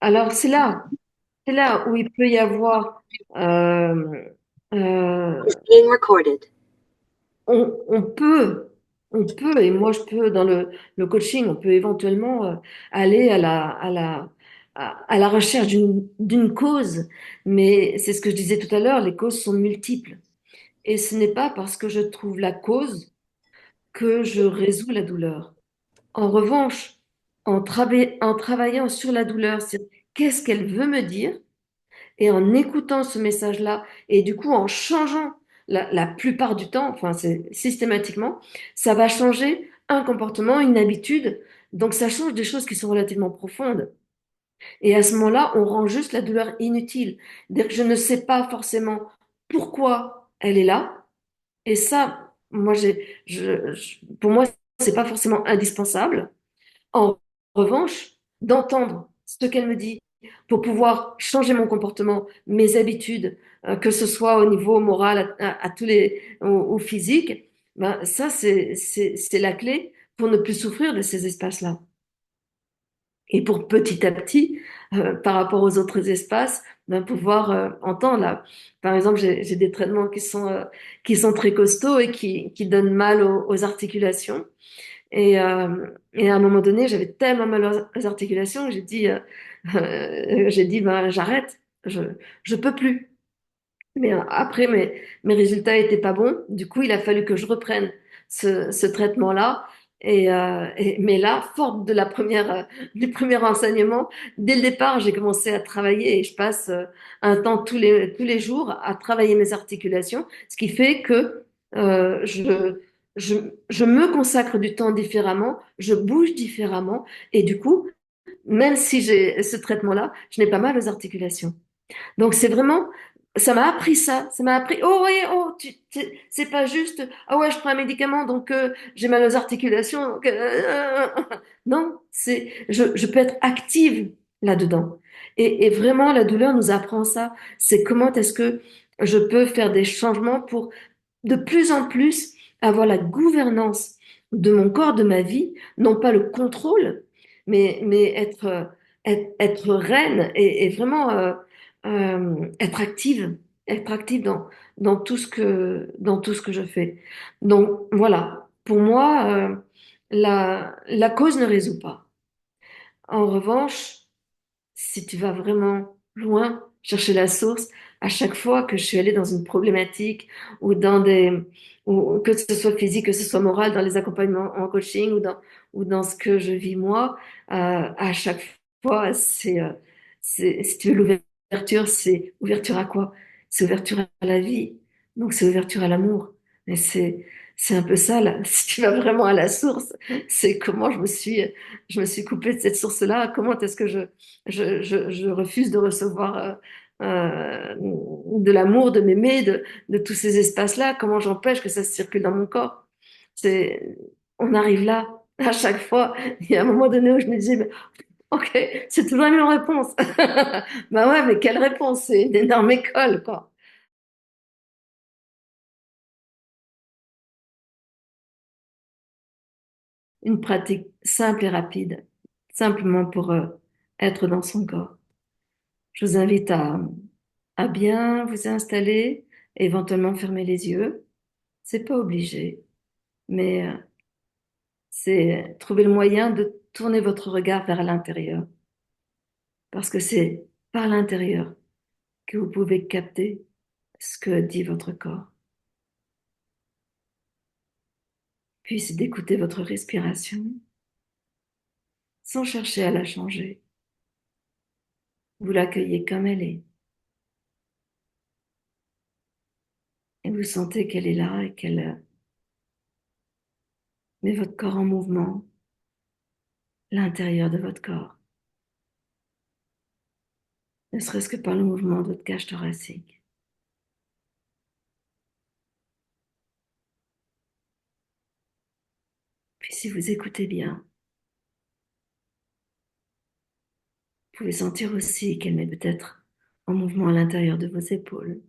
Alors c'est là où il peut y avoir, euh, is euh, being recorded. on peut, et moi je peux dans le coaching, on peut éventuellement aller à la recherche d'une cause, mais c'est ce que je disais tout à l'heure, les causes sont multiples. Et ce n'est pas parce que je trouve la cause que je résous la douleur. En revanche, en travaillant sur la douleur, c'est qu'est-ce qu'elle veut me dire, et en écoutant ce message-là, et du coup en changeant la plupart du temps, enfin c'est systématiquement, ça va changer un comportement, une habitude. Donc ça change des choses qui sont relativement profondes. Et à ce moment-là, on rend juste la douleur inutile. C'est-à-dire que je ne sais pas forcément pourquoi elle est là. Et ça, moi, pour moi, c'est pas forcément indispensable. En revanche, d'entendre ce qu'elle me dit pour pouvoir changer mon comportement, mes habitudes, que ce soit au niveau moral, à tous au physique, ben, ça, c'est la clé pour ne plus souffrir de ces espaces-là. Et pour petit à petit, par rapport aux autres espaces, ben, pouvoir entendre là. Par exemple, j'ai des traitements qui sont très costauds et qui donnent mal aux articulations. Et à un moment donné, j'avais tellement mal aux articulations que j'ai dit, ben, j'arrête, je peux plus. Mais après, mes résultats étaient pas bons. Du coup, il a fallu que je reprenne ce traitement-là. Mais là, forte de du premier enseignement, dès le départ, j'ai commencé à travailler et je passe un temps tous les jours à travailler mes articulations, ce qui fait que euh, je, je, je me consacre du temps différemment, je bouge différemment et du coup, même si j'ai ce traitement-là, je n'ai pas mal aux articulations. Donc c'est vraiment, ça m'a appris ça, ça m'a appris, oh oui, oh, c'est pas juste, ah ouais, je prends un médicament, donc j'ai mal aux articulations. Donc, non, je peux être active là-dedans. Et vraiment, la douleur nous apprend ça. C'est comment est-ce que je peux faire des changements pour de plus en plus avoir la gouvernance de mon corps, de ma vie, non pas le contrôle, mais être reine et vraiment être active dans tout ce que je fais. Donc voilà, pour moi, la cause ne résout pas. En revanche, si tu vas vraiment loin, chercher la source, à chaque fois que je suis allée dans une problématique ou ou que ce soit physique, que ce soit moral, dans les accompagnements en coaching ou dans ce que je vis moi, à chaque fois, si tu veux l'ouverture, c'est ouverture à quoi? C'est ouverture à la vie. Donc c'est ouverture à l'amour. Mais c'est un peu ça, là. Si tu vas vraiment à la source, c'est comment je me suis coupée de cette source-là. Comment est-ce que je refuse de recevoir de l'amour, de m'aimer, de tous ces espaces-là. Comment j'empêche que ça se circule dans mon corps? C'est, on arrive là à chaque fois. Il y a un moment donné où je me disais, mais, ok, c'est toujours la même réponse. Bah ouais, mais quelle réponse? C'est une énorme école, quoi. Une pratique simple et rapide, simplement pour être dans son corps. Je vous invite à bien vous installer, éventuellement fermer les yeux. C'est pas obligé, mais c'est trouver le moyen de tourner votre regard vers l'intérieur, parce que c'est par l'intérieur que vous pouvez capter ce que dit votre corps. Puis c'est d'écouter votre respiration sans chercher à la changer. Vous l'accueillez comme elle est et vous sentez qu'elle est là et qu'elle met votre corps en mouvement, l'intérieur de votre corps, ne serait-ce que par le mouvement de votre cage thoracique. Puis si vous écoutez bien, vous pouvez sentir aussi qu'elle met peut-être en mouvement à l'intérieur de vos épaules,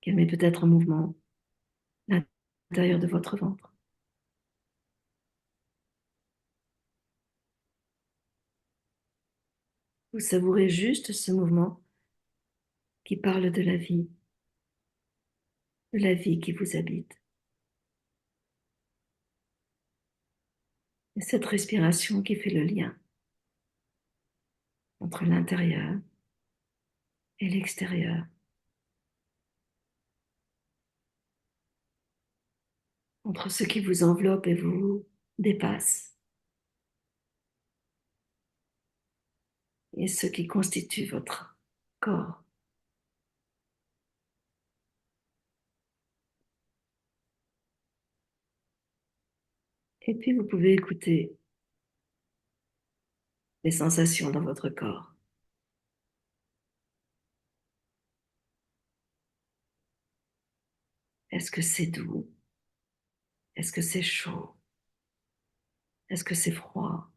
qu'elle met peut-être en mouvement l'intérieur de votre ventre. Vous savourez juste ce mouvement qui parle de la vie qui vous habite. Et cette respiration qui fait le lien entre l'intérieur et l'extérieur, entre ce qui vous enveloppe et vous dépasse, et ce qui constitue votre corps. Et puis vous pouvez écouter les sensations dans votre corps. Est-ce que c'est doux? Est-ce que c'est chaud? Est-ce que c'est froid?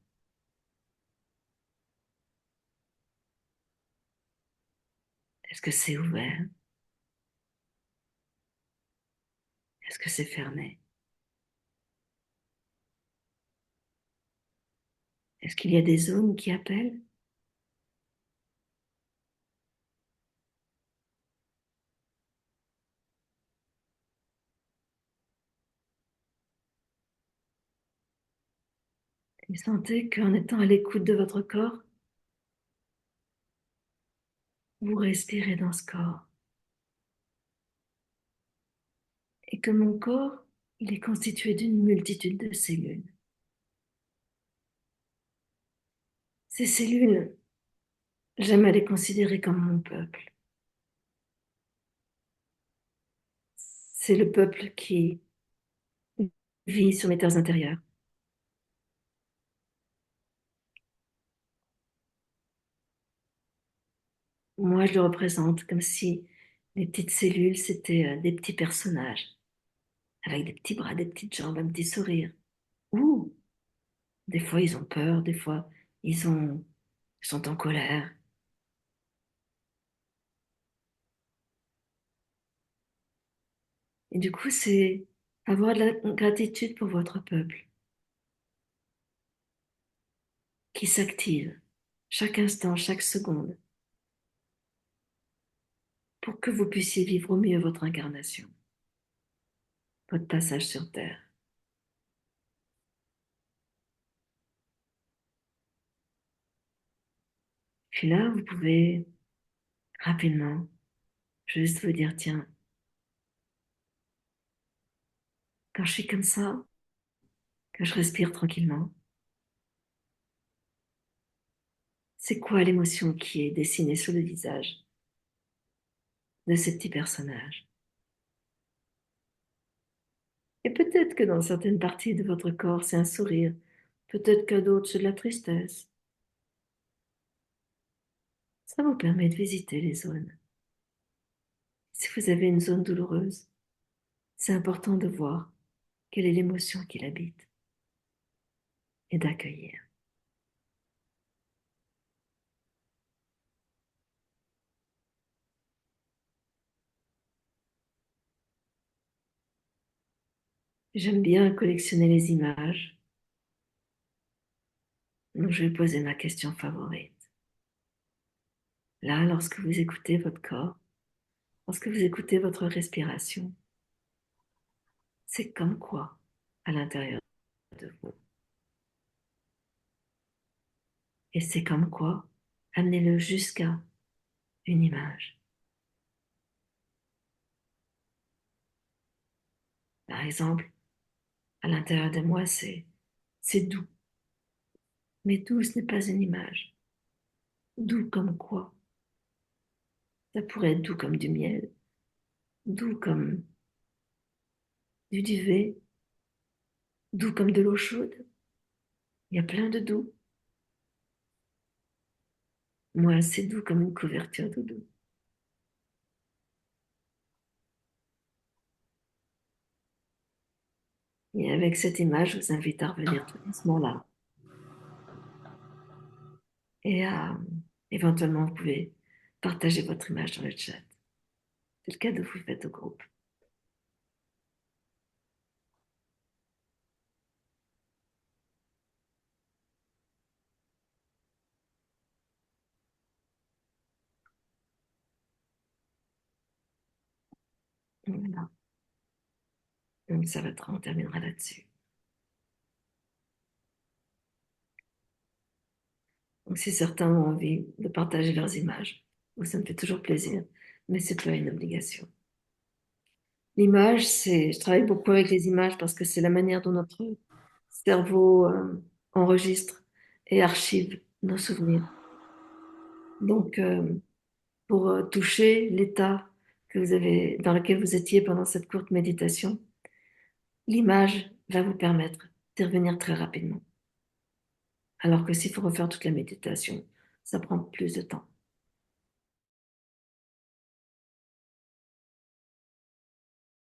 Est-ce que c'est ouvert? Est-ce que c'est fermé? Est-ce qu'il y a des zones qui appellent? Et sentez qu'en étant à l'écoute de votre corps, vous respirez dans ce corps. Et que mon corps, il est constitué d'une multitude de cellules. Ces cellules, j'aime à les considérer comme mon peuple. C'est le peuple qui vit sur mes terres intérieures. Moi, je le représente comme si les petites cellules, c'était des petits personnages, avec des petits bras, des petites jambes, un petit sourire. Ouh, des fois, ils ont peur, des fois, ils sont en colère. Et du coup, c'est avoir de la gratitude pour votre peuple qui s'active chaque instant, chaque seconde, pour que vous puissiez vivre au mieux votre incarnation, votre passage sur Terre. Puis là, vous pouvez rapidement juste vous dire, tiens, quand je suis comme ça, que je respire tranquillement, c'est quoi l'émotion qui est dessinée sur le visage de ces petits personnages? Et peut-être que dans certaines parties de votre corps, c'est un sourire, peut-être que d'autres, c'est de la tristesse. Ça vous permet de visiter les zones. Si vous avez une zone douloureuse, c'est important de voir quelle est l'émotion qui l'habite et d'accueillir. J'aime bien collectionner les images, donc je vais poser ma question favorite. Là, lorsque vous écoutez votre corps, lorsque vous écoutez votre respiration, c'est comme quoi à l'intérieur de vous. Et c'est comme quoi amenez-le jusqu'à une image. Par exemple, à l'intérieur de moi, c'est doux. Mais doux, ce n'est pas une image. Doux comme quoi? Ça pourrait être doux comme du miel, doux comme du duvet, doux comme de l'eau chaude. Il y a plein de doux. Moi, c'est doux comme une couverture de doux. Et avec cette image, je vous invite à revenir tout doucement là. Et éventuellement, vous pouvez partager votre image dans le chat. C'est le cadeau que vous faites au groupe. Voilà. Donc on terminera là-dessus. Donc si certains ont envie de partager leurs images, moi, ça me fait toujours plaisir, mais c'est pas une obligation. L'image, je travaille beaucoup avec les images parce que c'est la manière dont notre cerveau enregistre et archive nos souvenirs. Donc, pour toucher l'état dans lequel vous étiez pendant cette courte méditation, l'image va vous permettre d'y revenir très rapidement. Alors que s'il faut refaire toute la méditation, ça prend plus de temps.